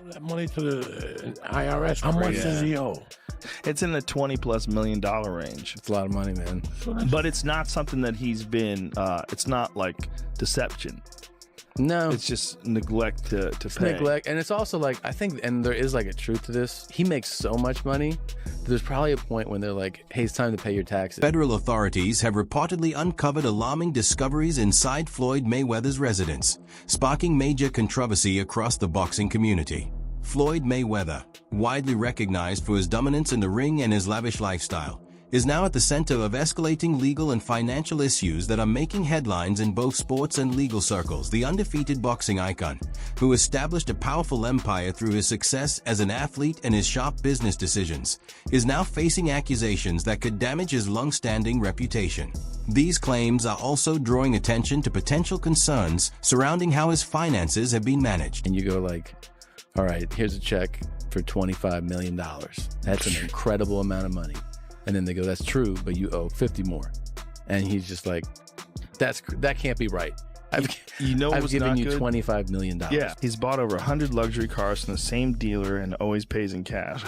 that money to the IRS. How much does he owe? It's in the $20+ million range. It's a lot of money, man. But it's not something that he's been, it's not like deception. No. It's just neglect to pay. Neglect. And it's also like, I think, and there is like a truth to this, he makes so much money, there's probably a point when they're like, hey, it's time to pay your taxes. Federal authorities have reportedly uncovered alarming discoveries inside Floyd Mayweather's residence, sparking major controversy across the boxing community. Floyd Mayweather, widely recognized for his dominance in the ring and his lavish lifestyle, is now at the center of escalating legal and financial issues that are making headlines in both sports and legal circles. The undefeated boxing icon, who established a powerful empire through his success as an athlete and his sharp business decisions, is now facing accusations that could damage his long-standing reputation. These claims are also drawing attention to potential concerns surrounding how his finances have been managed. And you go like, all right, here's a check for $25 million. That's an incredible amount of money. And then they go, that's true, but you owe 50 more. And he's just like, that can't be right. I've given you $25 million. Yeah, he's bought over 100 luxury cars from the same dealer and always pays in cash.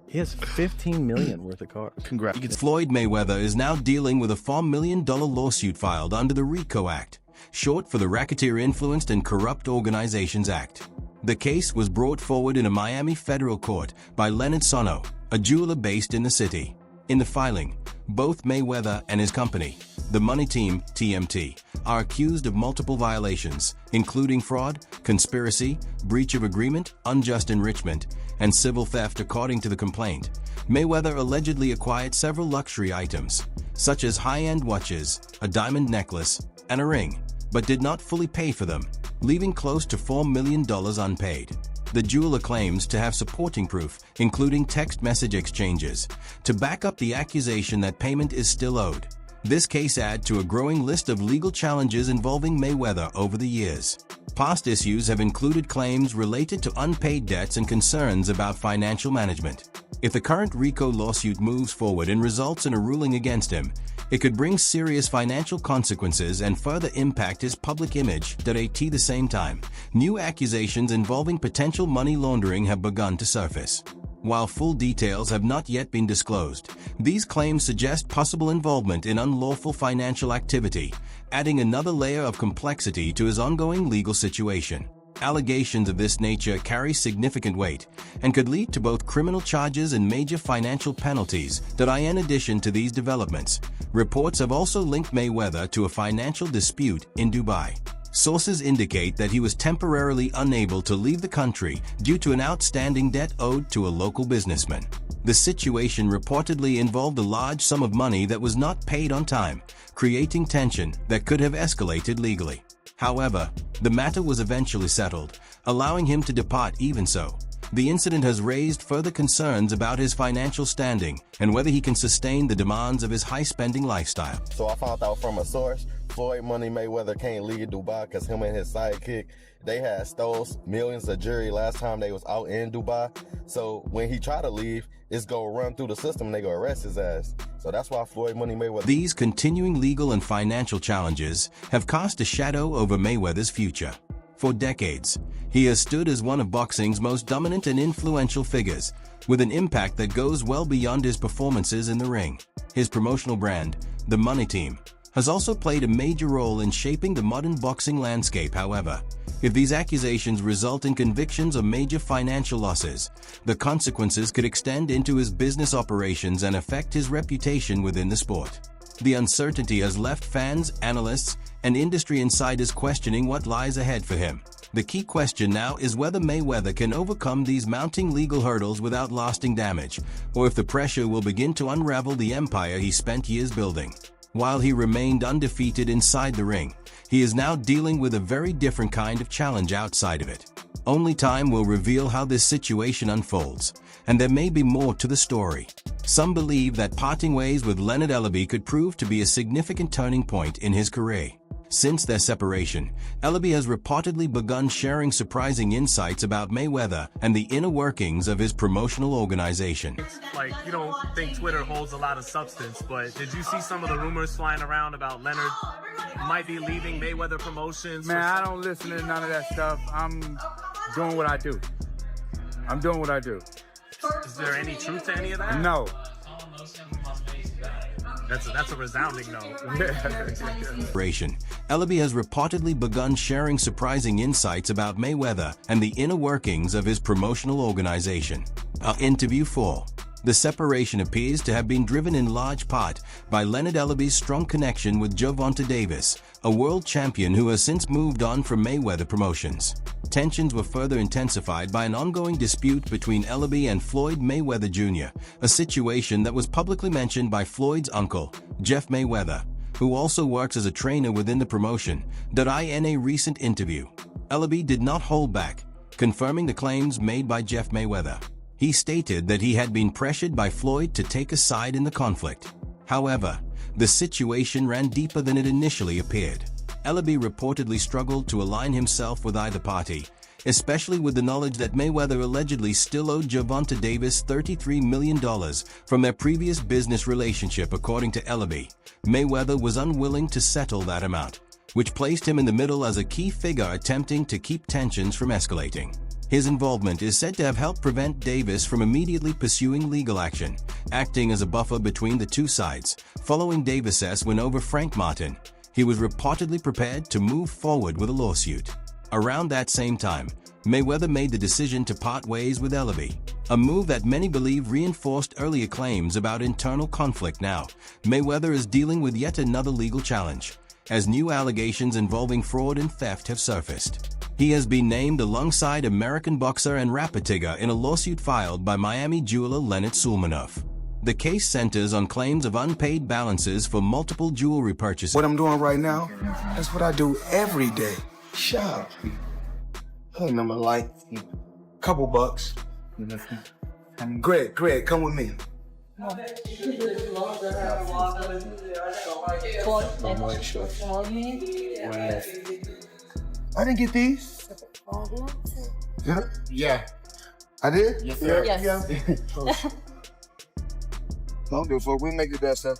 He has $15 million worth of cars. Congrats. Floyd Mayweather is now dealing with a $4 million lawsuit filed under the RICO Act, short for the Racketeer Influenced and Corrupt Organizations Act. The case was brought forward in a Miami federal court by Leonard Sono, a jeweler based in the city. In the filing, both Mayweather and his company, the Money Team, TMT, are accused of multiple violations, including fraud, conspiracy, breach of agreement, unjust enrichment, and civil theft. According to the complaint, Mayweather allegedly acquired several luxury items, such as high-end watches, a diamond necklace, and a ring, but did not fully pay for them, leaving close to $4 million unpaid. The jeweler claims to have supporting proof, including text message exchanges, to back up the accusation that payment is still owed. This case adds to a growing list of legal challenges involving Mayweather over the years. Past issues have included claims related to unpaid debts and concerns about financial management. If the current RICO lawsuit moves forward and results in a ruling against him, it could bring serious financial consequences and further impact his public image. At the same time, new accusations involving potential money laundering have begun to surface. While full details have not yet been disclosed, these claims suggest possible involvement in unlawful financial activity, adding another layer of complexity to his ongoing legal situation. Allegations of this nature carry significant weight and could lead to both criminal charges and major financial penalties. In addition to these developments, reports have also linked Mayweather to a financial dispute in Dubai. Sources indicate that he was temporarily unable to leave the country due to an outstanding debt owed to a local businessman. The situation reportedly involved a large sum of money that was not paid on time, creating tension that could have escalated legally. However, the matter was eventually settled, allowing him to depart. Even so, the incident has raised further concerns about his financial standing and whether he can sustain the demands of his high-spending lifestyle. So I found out from a source, Floyd Money Mayweather can't leave Dubai because him and his sidekick, they had stole millions of jewelry last time they was out in Dubai. So when he try to leave, it's gonna run through the system and they gonna arrest his ass. So that's why Floyd Money Mayweather. These continuing legal and financial challenges have cast a shadow over Mayweather's future. For decades, he has stood as one of boxing's most dominant and influential figures, with an impact that goes well beyond his performances in the ring. His promotional brand, the Money Team, has also played a major role in shaping the modern boxing landscape. However, if these accusations result in convictions or major financial losses, the consequences could extend into his business operations and affect his reputation within the sport. The uncertainty has left fans, analysts, and industry insiders questioning what lies ahead for him. The key question now is whether Mayweather can overcome these mounting legal hurdles without lasting damage, or if the pressure will begin to unravel the empire he spent years building. While he remained undefeated inside the ring, he is now dealing with a very different kind of challenge outside of it. Only time will reveal how this situation unfolds, and there may be more to the story. Some believe that parting ways with Leonard Ellaby could prove to be a significant turning point in his career. Since their separation, Ellaby has reportedly begun sharing surprising insights about Mayweather and the inner workings of his promotional organization. Like, you don't think Twitter holds a lot of substance, but did you see some of the rumors flying around about Leonard might be leaving Mayweather Promotions? Man, I don't listen to none of that stuff. I'm doing what I do. I'm doing what I do. Is there any truth to any of that? No. That's a resounding no. Ellaby has reportedly begun sharing surprising insights about Mayweather and the inner workings of his promotional organization. Interview 4. The separation appears to have been driven in large part by Leonard Ellaby's strong connection with Gervonta Davis, a world champion who has since moved on from Mayweather Promotions. Tensions were further intensified by an ongoing dispute between Ellaby and Floyd Mayweather Jr., a situation that was publicly mentioned by Floyd's uncle, Jeff Mayweather, who also works as a trainer within the promotion. In a recent interview, Ellaby did not hold back, confirming the claims made by Jeff Mayweather. He stated that he had been pressured by Floyd to take a side in the conflict. However, the situation ran deeper than it initially appeared. Ellaby reportedly struggled to align himself with either party, especially with the knowledge that Mayweather allegedly still owed Gervonta Davis $33 million from their previous business relationship. According to Ellaby, Mayweather was unwilling to settle that amount, which placed him in the middle as a key figure attempting to keep tensions from escalating. His involvement is said to have helped prevent Davis from immediately pursuing legal action, acting as a buffer between the two sides. Following Davis's win over Frank Martin, he was reportedly prepared to move forward with a lawsuit. Around that same time, Mayweather made the decision to part ways with Ellaby, a move that many believe reinforced earlier claims about internal conflict. Now, Mayweather is dealing with yet another legal challenge, as new allegations involving fraud and theft have surfaced. He has been named alongside American boxer and rapper Tigger in a lawsuit filed by Miami jeweler Leonard Sulmanoff. The case centers on claims of unpaid balances for multiple jewelry purchases. What I'm doing right now, that's what I do every day. Shop. Hey, number like couple bucks. Greg, come with me. I didn't get these. Yeah. I did? Yes, sir. Yes. Don't do it, we make the best of.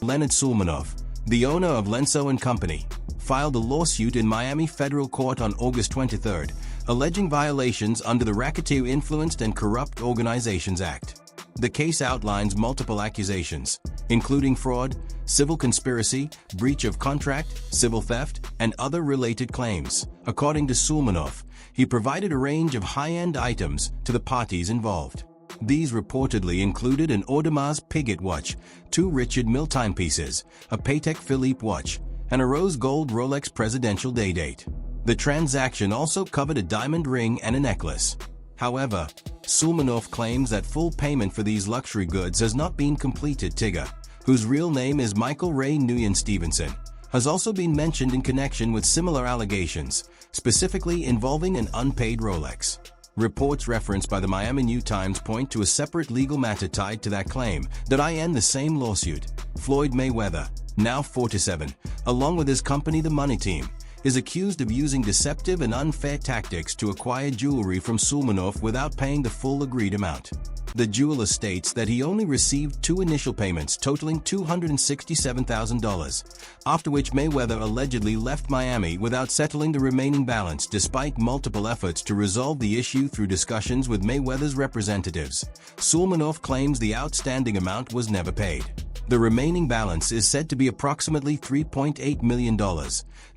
Leonard Sulmanoff, the owner of Lenso & Company, filed a lawsuit in Miami federal court on August 23rd, alleging violations under the Racketeer Influenced and Corrupt Organizations Act. The case outlines multiple accusations, including fraud, civil conspiracy, breach of contract, civil theft, and other related claims. According to Sulmanoff, he provided a range of high-end items to the parties involved. These reportedly included an Audemars Piguet watch, 2 Richard Mille timepieces, a Patek Philippe watch, and a rose gold Rolex Presidential Day Date. The transaction also covered a diamond ring and a necklace. However, Sulmanoff claims that full payment for these luxury goods has not been completed. Tigger, whose real name is Michael Ray Nguyen Stevenson, has also been mentioned in connection with similar allegations, specifically involving an unpaid Rolex. Reports referenced by the Miami New Times point to a separate legal matter tied to that claim. In the same lawsuit, Floyd Mayweather, now 47, along with his company the Money Team, is accused of using deceptive and unfair tactics to acquire jewelry from Sulmanoff without paying the full agreed amount. The jeweler states that he only received 2 initial payments totaling $267,000, after which Mayweather allegedly left Miami without settling the remaining balance despite multiple efforts to resolve the issue through discussions with Mayweather's representatives. Sulmanoff claims the outstanding amount was never paid. The remaining balance is said to be approximately $3.8 million,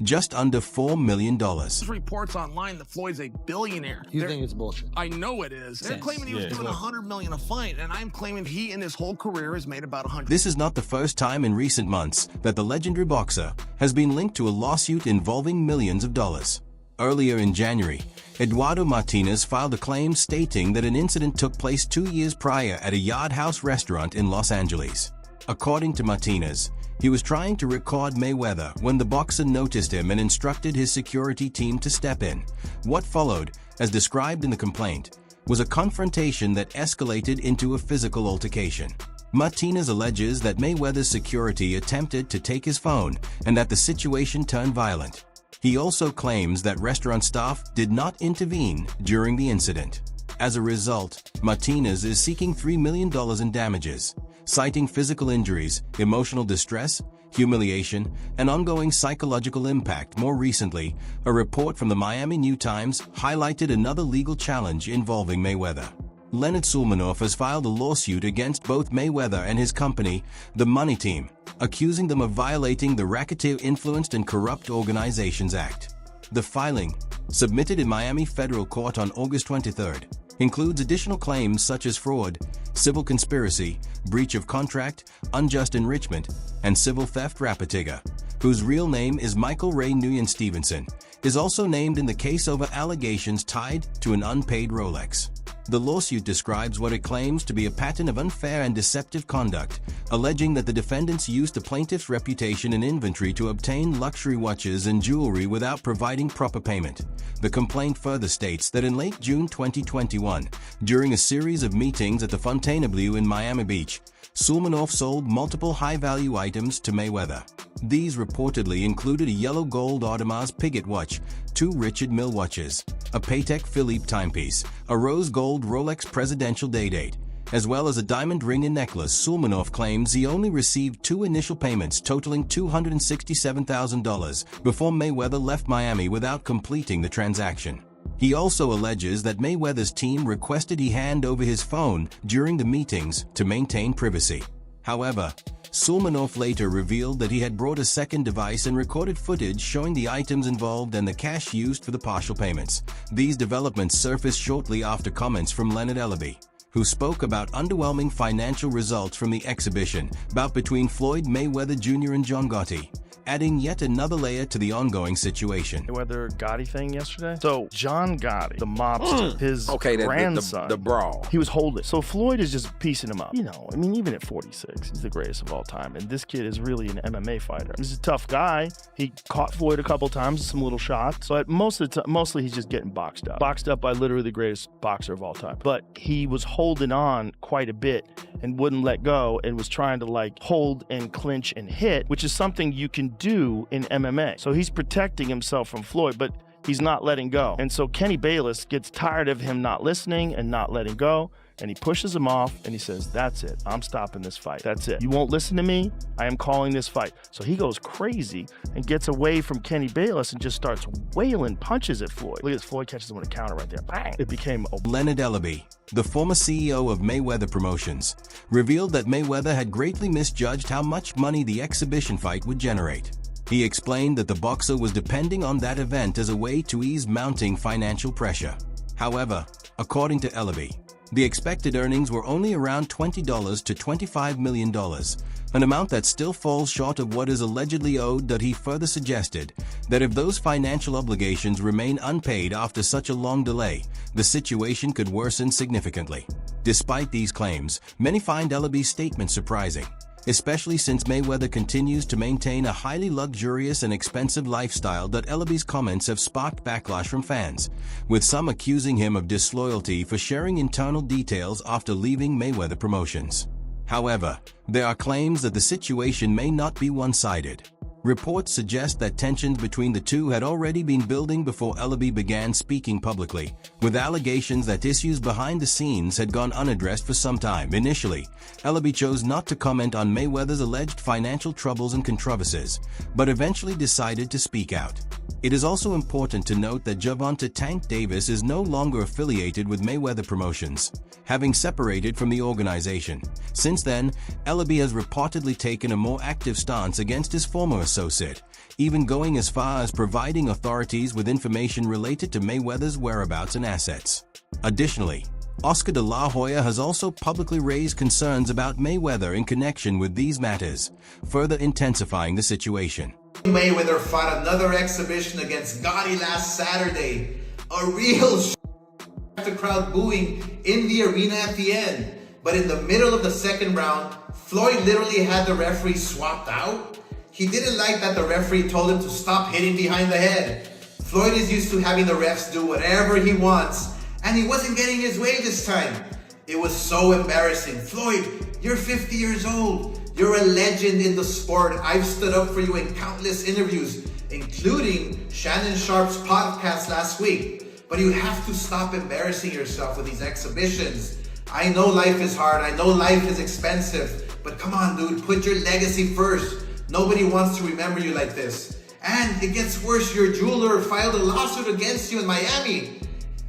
just under $4 million. There's reports online that Floyd's a billionaire. You think it's bullshit? I know it is. They're claiming he was doing $100 million a fight, and I'm claiming he in his whole career has made about $100. This is not the first time in recent months that the legendary boxer has been linked to a lawsuit involving millions of dollars. Earlier in January, Eduardo Martinez filed a claim stating that an incident took place 2 years prior at a Yard House restaurant in Los Angeles. According to Martinez, he was trying to record Mayweather when the boxer noticed him and instructed his security team to step in. What followed, as described in the complaint, was a confrontation that escalated into a physical altercation. Martinez alleges that Mayweather's security attempted to take his phone and that the situation turned violent. He also claims that restaurant staff did not intervene during the incident. As a result, Martinez is seeking $3 million in damages. Citing physical injuries, emotional distress, humiliation, and ongoing psychological impact. More recently, a report from the Miami New Times highlighted another legal challenge involving Mayweather. Leonard Sulmanoff has filed a lawsuit against both Mayweather and his company, the Money Team, accusing them of violating the Racketeer-Influenced and Corrupt Organizations Act. The filing, submitted in Miami federal court on August 23rd, includes additional claims such as fraud, civil conspiracy, breach of contract, unjust enrichment, and civil theft. Rapatigga, whose real name is Michael Ray Nguyen Stevenson, is also named in the case over allegations tied to an unpaid Rolex. The lawsuit describes what it claims to be a pattern of unfair and deceptive conduct, alleging that the defendants used the plaintiff's reputation and inventory to obtain luxury watches and jewelry without providing proper payment. The complaint further states that in late June 2021, during a series of meetings at the Fontainebleau in Miami Beach, Sulmanoff sold multiple high-value items to Mayweather. These reportedly included a yellow gold Audemars Piguet watch, 2 Richard Mille watches, a Patek Philippe timepiece, a rose gold Rolex Presidential Day-Date, as well as a diamond ring and necklace. Sulmanoff claims he only received 2 initial payments totaling $267,000 before Mayweather left Miami without completing the transaction. He also alleges that Mayweather's team requested he hand over his phone during the meetings to maintain privacy. However, Sulmanoff later revealed that he had brought a second device and recorded footage showing the items involved and the cash used for the partial payments. These developments surfaced shortly after comments from Leonard Ellerbe, who spoke about underwhelming financial results from the exhibition bout between Floyd Mayweather Jr. and John Gotti, adding yet another layer to the ongoing situation. Mayweather Gotti thing yesterday. So John Gotti, the mobster, his grandson, the brawl, he was holding. So Floyd is just piecing him up. You know, I mean, even at 46, he's the greatest of all time. And this kid is really an MMA fighter. He's a tough guy. He caught Floyd a couple times, some little shots. But mostly he's just getting boxed up. Boxed up by literally the greatest boxer of all time. But he was holding on quite a bit and wouldn't let go and was trying to like hold and clinch and hit, which is something you can do in MMA. So he's protecting himself from Floyd, but he's not letting go. And so Kenny Bayless gets tired of him not listening and not letting go, and he pushes him off and he says, "That's it. I'm stopping this fight. That's it. You won't listen to me. I am calling this fight." So he goes crazy and gets away from Kenny Bayless and just starts wailing punches at Floyd. Look at this. Floyd catches him with a counter right there. Bang! It became a... Leonard Ellerbe, the former CEO of Mayweather Promotions, revealed that Mayweather had greatly misjudged how much money the exhibition fight would generate. He explained that the boxer was depending on that event as a way to ease mounting financial pressure. However, according to Ellerbe, the expected earnings were only around $20 to $25 million, an amount that still falls short of what is allegedly owed. That he further suggested that if those financial obligations remain unpaid after such a long delay, the situation could worsen significantly. Despite these claims, many find Ellerbe's statement surprising, especially since Mayweather continues to maintain a highly luxurious and expensive lifestyle. That Ellerbe's comments have sparked backlash from fans, with some accusing him of disloyalty for sharing internal details after leaving Mayweather Promotions. However, there are claims that the situation may not be one-sided. Reports suggest that tensions between the two had already been building before Ellerbe began speaking publicly, with allegations that issues behind the scenes had gone unaddressed for some time. Initially, Ellerbe chose not to comment on Mayweather's alleged financial troubles and controversies, but eventually decided to speak out. It is also important to note that Gervonta Tank Davis is no longer affiliated with Mayweather Promotions, having separated from the organization. Since then, Ellerbe has reportedly taken a more active stance against his former associate, even going as far as providing authorities with information related to Mayweather's whereabouts and assets. Additionally, Oscar de la Hoya has also publicly raised concerns about Mayweather in connection with these matters, further intensifying the situation. Mayweather fought another exhibition against Gotti last Saturday. A real the crowd booing in the arena at the end. But in the middle of the second round, Floyd literally had the referee swapped out. He didn't like that the referee told him to stop hitting behind the head. Floyd is used to having the refs do whatever he wants, and he wasn't getting his way this time. It was so embarrassing. Floyd, you're 50 years old. You're a legend in the sport. I've stood up for you in countless interviews, including Shannon Sharp's podcast last week. But you have to stop embarrassing yourself with these exhibitions. I know life is hard. I know life is expensive. But come on, dude, put your legacy first. Nobody wants to remember you like this. And it gets worse, your jeweler filed a lawsuit against you in Miami.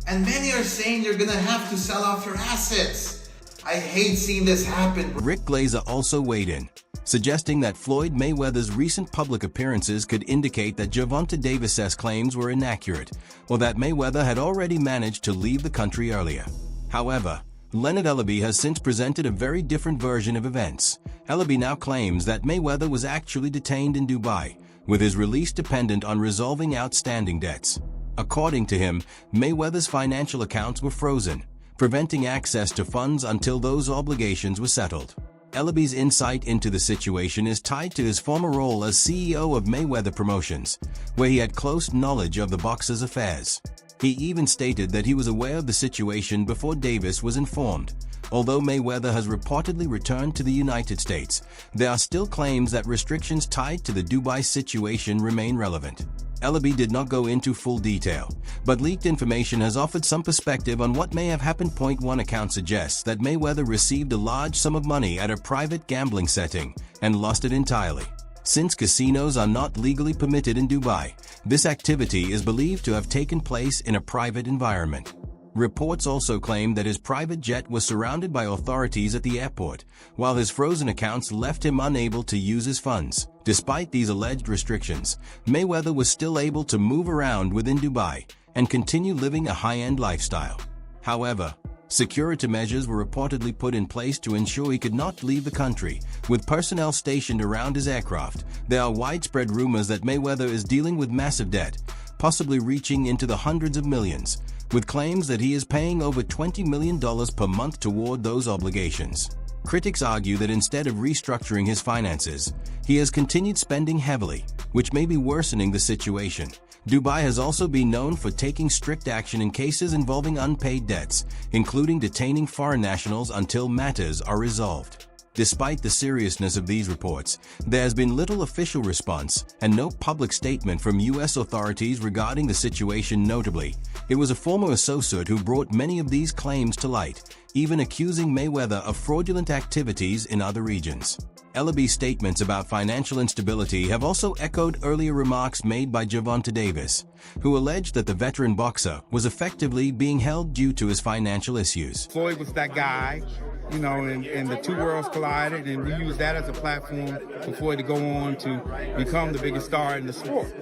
And many are saying you're gonna have to sell off your assets. I hate seeing this happen. Rick Glazer also weighed in, suggesting that Floyd Mayweather's recent public appearances could indicate that Gervonta Davis's claims were inaccurate, or that Mayweather had already managed to leave the country earlier. However, Leonard Ellaby has since presented a very different version of events. Ellaby now claims that Mayweather was actually detained in Dubai, with his release dependent on resolving outstanding debts. According to him, Mayweather's financial accounts were frozen, preventing access to funds until those obligations were settled. Ellaby's insight into the situation is tied to his former role as CEO of Mayweather Promotions, where he had close knowledge of the boxer's affairs. He even stated that he was aware of the situation before Davis was informed. Although Mayweather has reportedly returned to the United States, there are still claims that restrictions tied to the Dubai situation remain relevant. Ellaby did not go into full detail, but leaked information has offered some perspective on what may have happened. One account suggests that Mayweather received a large sum of money at a private gambling setting and lost it entirely. Since casinos are not legally permitted in Dubai, this activity is believed to have taken place in a private environment. Reports also claim that his private jet was surrounded by authorities at the airport, while his frozen accounts left him unable to use his funds. Despite these alleged restrictions, Mayweather was still able to move around within Dubai and continue living a high-end lifestyle. However, security measures were reportedly put in place to ensure he could not leave the country, with personnel stationed around his aircraft. There are widespread rumors that Mayweather is dealing with massive debt, possibly reaching into the hundreds of millions, with claims that he is paying over $20 million per month toward those obligations. Critics argue that instead of restructuring his finances, he has continued spending heavily, which may be worsening the situation. Dubai has also been known for taking strict action in cases involving unpaid debts, including detaining foreign nationals until matters are resolved. Despite the seriousness of these reports, there has been little official response and no public statement from U.S. authorities regarding the situation. Notably, it was a former associate who brought many of these claims to light, even accusing Mayweather of fraudulent activities in other regions. Ellaby's statements about financial instability have also echoed earlier remarks made by Gervonta Davis, who alleged that the veteran boxer was effectively being held due to his financial issues. Floyd was that guy, you know, and the two worlds collided, and we used that as a platform for Floyd to go on to become the biggest star in the sport.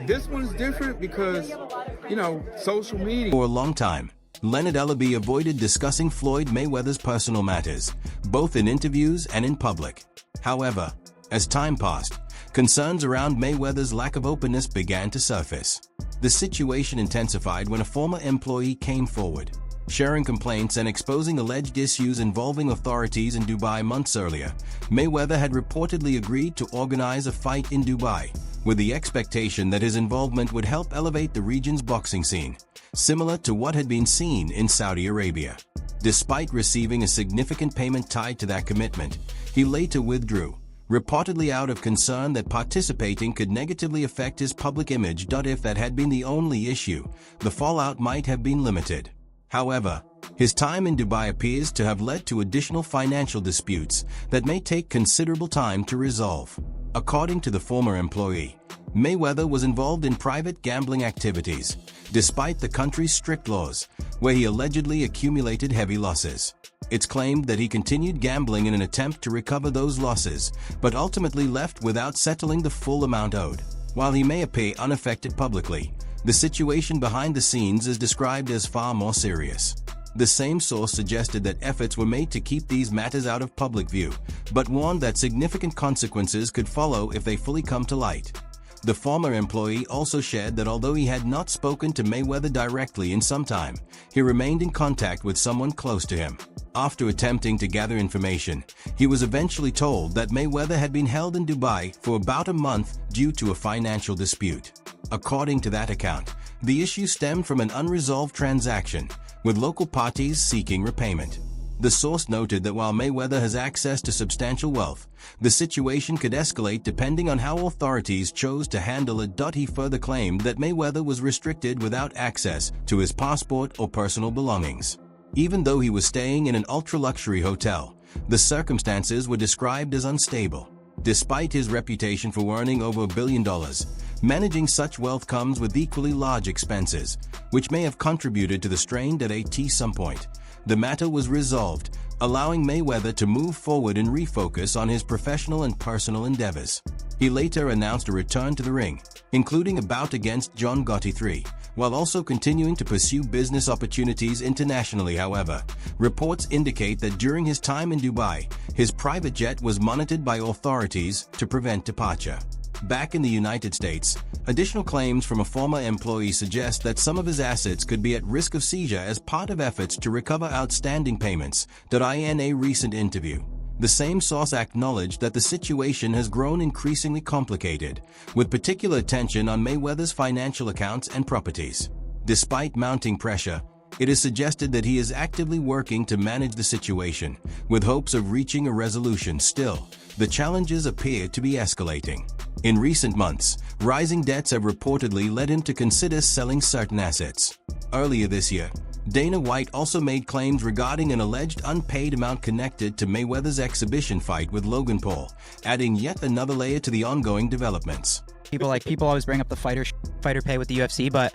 This one's different because, you know, social media. For a long time, Leonard Ellaby avoided discussing Floyd Mayweather's personal matters, both in interviews and in public. However, as time passed, concerns around Mayweather's lack of openness began to surface. The situation intensified when a former employee came forward, sharing complaints and exposing alleged issues involving authorities in Dubai months earlier. Mayweather had reportedly agreed to organize a fight in Dubai, with the expectation that his involvement would help elevate the region's boxing scene, similar to what had been seen in Saudi Arabia. Despite receiving a significant payment tied to that commitment, he later withdrew, reportedly out of concern that participating could negatively affect his public image. If that had been the only issue, the fallout might have been limited. However, his time in Dubai appears to have led to additional financial disputes that may take considerable time to resolve. According to the former employee, Mayweather was involved in private gambling activities, despite the country's strict laws, where he allegedly accumulated heavy losses. It's claimed that he continued gambling in an attempt to recover those losses, but ultimately left without settling the full amount owed. While he may appear unaffected publicly, the situation behind the scenes is described as far more serious. The same source suggested that efforts were made to keep these matters out of public view, but warned that significant consequences could follow if they fully come to light. The former employee also shared that although he had not spoken to Mayweather directly in some time, he remained in contact with someone close to him. After attempting to gather information, he was eventually told that Mayweather had been held in Dubai for about a month due to a financial dispute. According to that account, the issue stemmed from an unresolved transaction, with local parties seeking repayment. The source noted that while Mayweather has access to substantial wealth, the situation could escalate depending on how authorities chose to handle it. He further claimed that Mayweather was restricted without access to his passport or personal belongings. Even though he was staying in an ultra-luxury hotel, the circumstances were described as unstable. Despite his reputation for earning over $1 billion, managing such wealth comes with equally large expenses, which may have contributed to the strain at some point. The matter was resolved, allowing Mayweather to move forward and refocus on his professional and personal endeavors. He later announced a return to the ring, including a bout against John Gotti III, while also continuing to pursue business opportunities internationally. However, reports indicate that during his time in Dubai, his private jet was monitored by authorities to prevent departure. Back in the United States, additional claims from a former employee suggest that some of his assets could be at risk of seizure as part of efforts to recover outstanding payments. In a recent interview, the same source acknowledged that the situation has grown increasingly complicated, with particular attention on Mayweather's financial accounts and properties. Despite mounting pressure, it is suggested that he is actively working to manage the situation, with hopes of reaching a resolution. Still, the challenges appear to be escalating. In recent months, rising debts have reportedly led him to consider selling certain assets. Earlier this year, Dana White also made claims regarding an alleged unpaid amount connected to Mayweather's exhibition fight with Logan Paul, adding yet another layer to the ongoing developments. People always bring up the fighter pay with the UFC, but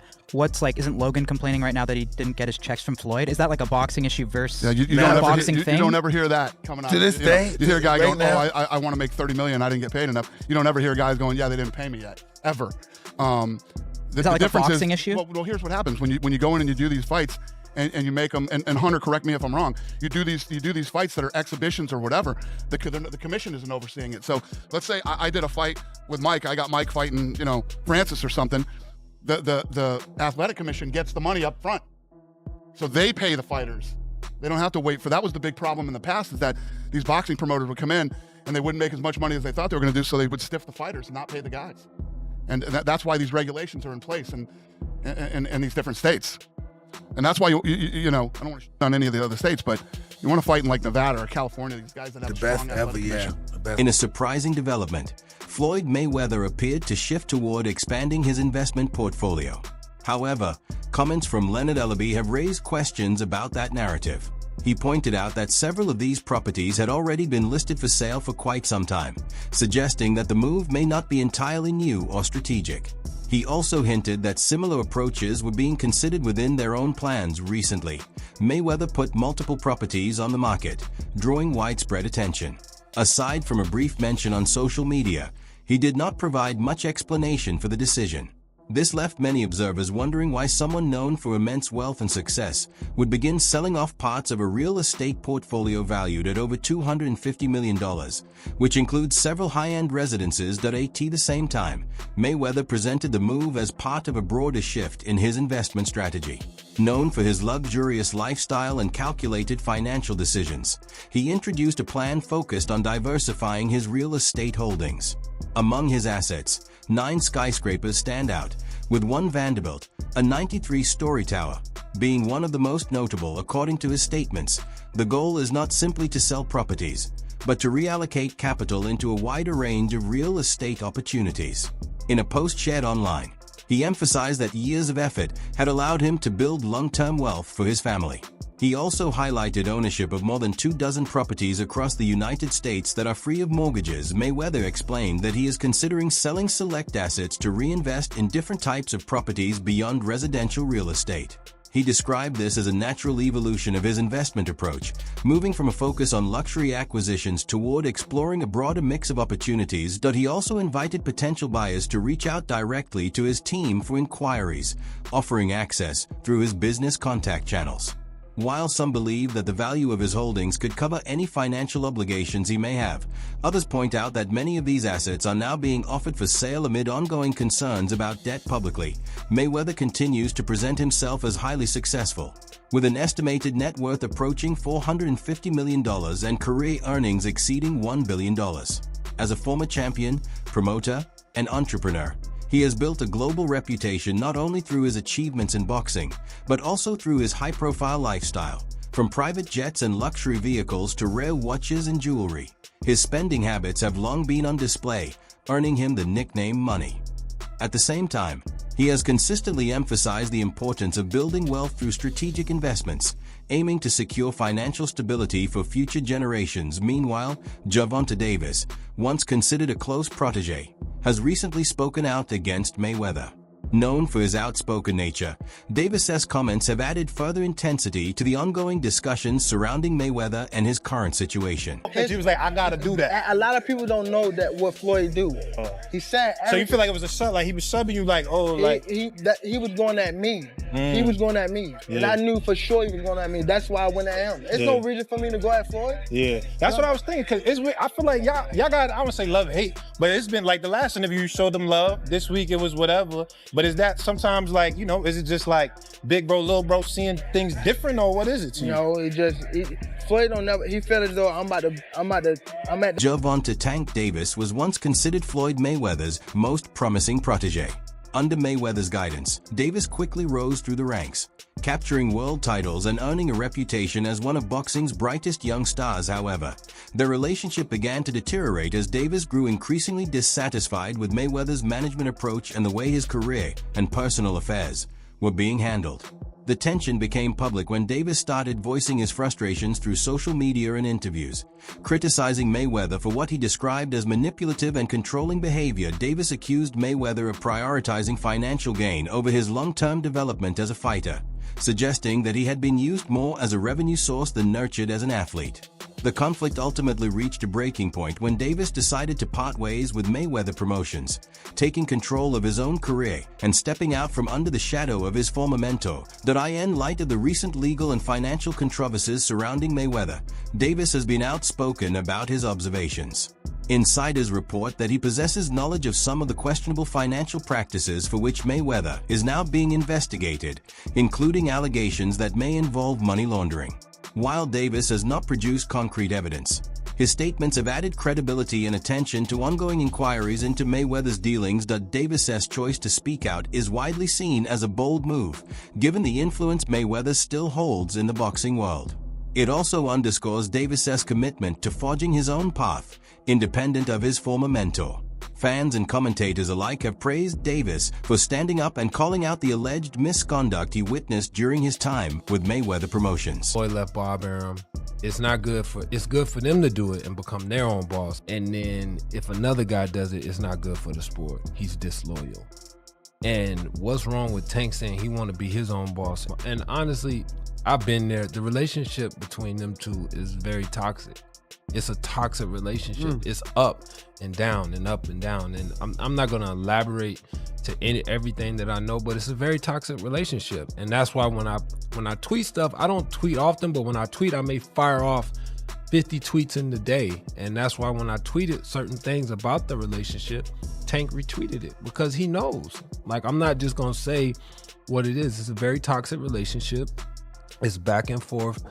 isn't Logan complaining right now that he didn't get his checks from Floyd? Is that like a boxing issue versus you don't ever hear that coming out. To this day, you hear a guy going, I want to make $30 million, I didn't get paid enough. You don't ever hear guys going, yeah, they didn't pay me yet, ever. Is that like a boxing issue? Well, here's what happens when you go in and you do these fights. And you make them, and Hunter, correct me if I'm wrong, you do these fights that are exhibitions or whatever, the commission isn't overseeing it. So let's say I did a fight with Mike, I got Mike fighting, Francis or something, the athletic commission gets the money up front. So they pay the fighters. They don't have to wait for, that was the big problem in the past, is that these boxing promoters would come in and they wouldn't make as much money as they thought they were going to do, so they would stiff the fighters and not pay the guys. And that's why these regulations are in place in these different states. And that's why, I don't want to shit on any of the other states, but you want to fight in like Nevada or California, these guys that have the best ever, yeah. In a surprising development, Floyd Mayweather appeared to shift toward expanding his investment portfolio. However, comments from Leonard Ellaby have raised questions about that narrative. He pointed out that several of these properties had already been listed for sale for quite some time, suggesting that the move may not be entirely new or strategic. He also hinted that similar approaches were being considered within their own plans recently. Mayweather put multiple properties on the market, drawing widespread attention. Aside from a brief mention on social media, he did not provide much explanation for the decision. This left many observers wondering why someone known for immense wealth and success would begin selling off parts of a real estate portfolio valued at over $250 million, which includes several high-end residences. At the same time, Mayweather presented the move as part of a broader shift in his investment strategy. Known for his luxurious lifestyle and calculated financial decisions, he introduced a plan focused on diversifying his real estate holdings. Among his assets, 9 skyscrapers stand out, with One Vanderbilt, a 93-story tower, being one of the most notable. According to his statements, the goal is not simply to sell properties, but to reallocate capital into a wider range of real estate opportunities. In a post shared online, he emphasized that years of effort had allowed him to build long-term wealth for his family. He also highlighted ownership of more than 24 properties across the United States that are free of mortgages. Mayweather explained that he is considering selling select assets to reinvest in different types of properties beyond residential real estate. He described this as a natural evolution of his investment approach, moving from a focus on luxury acquisitions toward exploring a broader mix of opportunities. He also invited potential buyers to reach out directly to his team for inquiries, offering access through his business contact channels. While some believe that the value of his holdings could cover any financial obligations he may have, others point out that many of these assets are now being offered for sale amid ongoing concerns about debt publicly. Mayweather continues to present himself as highly successful, with an estimated net worth approaching $450 million and career earnings exceeding $1 billion. As a former champion, promoter, and entrepreneur, he has built a global reputation not only through his achievements in boxing, but also through his high-profile lifestyle. From private jets and luxury vehicles to rare watches and jewelry, his spending habits have long been on display, earning him the nickname Money. At the same time, he has consistently emphasized the importance of building wealth through strategic investments, aiming to secure financial stability for future generations. Meanwhile, Gervonta Davis, once considered a close protege, has recently spoken out against Mayweather. Known for his outspoken nature, Davis's comments have added further intensity to the ongoing discussions surrounding Mayweather and his current situation. He was like, I gotta do that. A lot of people don't know that what Floyd do. He said. So you feel like it was a sub, like he was subbing you, like, oh, like he was going at me. He was going at me, and I knew for sure he was going at me. That's why I went at him. There's no reason for me to go at Floyd. Yeah, that's what I was thinking. Cause I feel like y'all got, I wouldn't say love and hate, but it's been like the last interview you showed them love. This week it was whatever. But is that sometimes like, you know, is it just like big bro, little bro seeing things different, or what is it to you? No, Floyd don't never. He felt as though I'm at. Gervonta Tank Davis was once considered Floyd Mayweather's most promising protege. Under Mayweather's guidance, Davis quickly rose through the ranks, capturing world titles and earning a reputation as one of boxing's brightest young stars. However, their relationship began to deteriorate as Davis grew increasingly dissatisfied with Mayweather's management approach and the way his career and personal affairs were being handled. The tension became public when Davis started voicing his frustrations through social media and interviews. Criticizing Mayweather for what he described as manipulative and controlling behavior, Davis accused Mayweather of prioritizing financial gain over his long-term development as a fighter, suggesting that he had been used more as a revenue source than nurtured as an athlete. The conflict ultimately reached a breaking point when Davis decided to part ways with Mayweather Promotions, taking control of his own career and stepping out from under the shadow of his former mentor. In light of the recent legal and financial controversies surrounding Mayweather, Davis has been outspoken about his observations. Insiders report that he possesses knowledge of some of the questionable financial practices for which Mayweather is now being investigated, including allegations that may involve money laundering. While Davis has not produced concrete evidence, his statements have added credibility and attention to ongoing inquiries into Mayweather's dealings. Davis's choice to speak out is widely seen as a bold move, given the influence Mayweather still holds in the boxing world. It also underscores Davis's commitment to forging his own path, independent of his former mentor. Fans and commentators alike have praised Davis for standing up and calling out the alleged misconduct he witnessed during his time with Mayweather Promotions. Floyd left Bob Arum. It's good for them to do it and become their own boss. And then if another guy does it, it's not good for the sport. He's disloyal. And what's wrong with Tank saying he want to be his own boss? And honestly, I've been there. The relationship between them two is very toxic. It's a toxic relationship. It's up and down and up and down. And I'm not gonna elaborate to everything that I know, but it's a very toxic relationship. And that's why when I tweet stuff, I don't tweet often, but when I tweet, I may fire off 50 tweets in the day. And that's why when I tweeted certain things about the relationship, Tank retweeted it because he knows. Like, I'm not just gonna say what it is. It's a very toxic relationship. It's back and forth.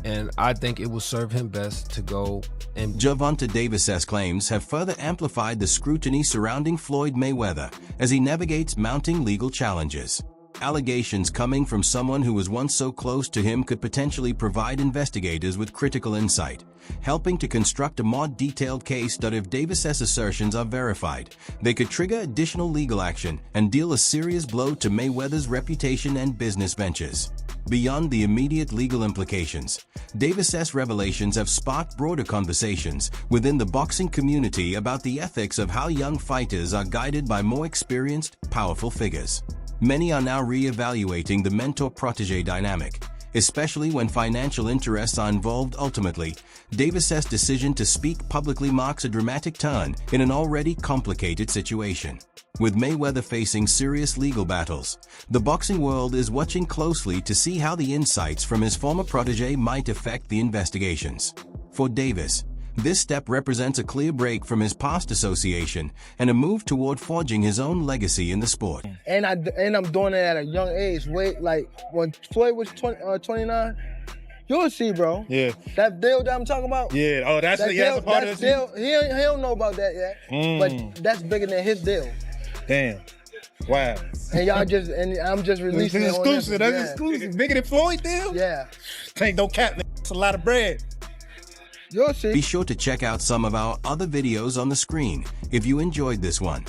And I think it will serve him best to go and... Gervonta Davis's claims have further amplified the scrutiny surrounding Floyd Mayweather as he navigates mounting legal challenges. Allegations coming from someone who was once so close to him could potentially provide investigators with critical insight, helping to construct a more detailed case that if Davis's assertions are verified, they could trigger additional legal action and deal a serious blow to Mayweather's reputation and business ventures. Beyond the immediate legal implications, Davis's revelations have sparked broader conversations within the boxing community about the ethics of how young fighters are guided by more experienced, powerful figures. Many are now re-evaluating the mentor-protege dynamic, especially when financial interests are involved. Ultimately, Davis's decision to speak publicly marks a dramatic turn in an already complicated situation. With Mayweather facing serious legal battles, the boxing world is watching closely to see how the insights from his former protege might affect the investigations. For Davis, this step represents a clear break from his past association and a move toward forging his own legacy in the sport. And I'm doing it at a young age. Wait, like when Floyd was 29, you'll see, bro. Yeah. That deal that I'm talking about. Yeah. Oh, that's a part of the deal. He don't know about that yet. But that's bigger than his deal. Damn. Wow. And I'm just releasing it. Exclusive. That's exclusive. Bigger than Floyd deal? Yeah. Tank, don't cap, man. It's a lot of bread. You'll see. Be sure to check out some of our other videos on the screen if you enjoyed this one.